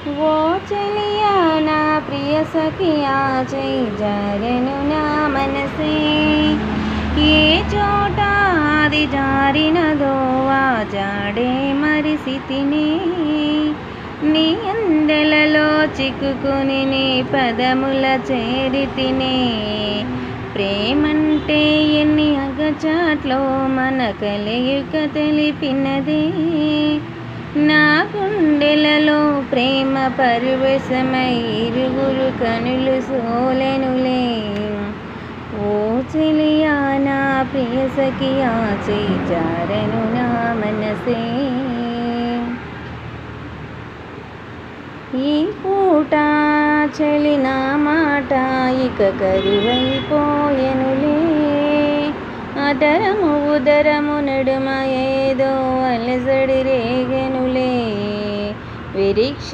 ఓ చెలియా నా ప్రియ సఖియా చేయి జారెను నా మనసే ఏ చోట అది జారినదో ఆ జాడే మరిసితినే నీ అందెలలో చిక్కుకుని నీ పదముల చేరితినే ప్రేమంటే ఎన్ని అగచాట్లో మన కలయిక తెలిపినదే నా గుండెలలో ప్రేమ పరవశమై ఇరుగురు కనులు సోలెనులే ఓ చెలియా నా ప్రియ సఖియా చేయి జారెను నా మనసే ఈ పూట చలి నా మాట ఇక కరువైపోయెనులే అదరము ఉదరము నడుమ ఏదో అలజడి రేగెనులే విరీక్ష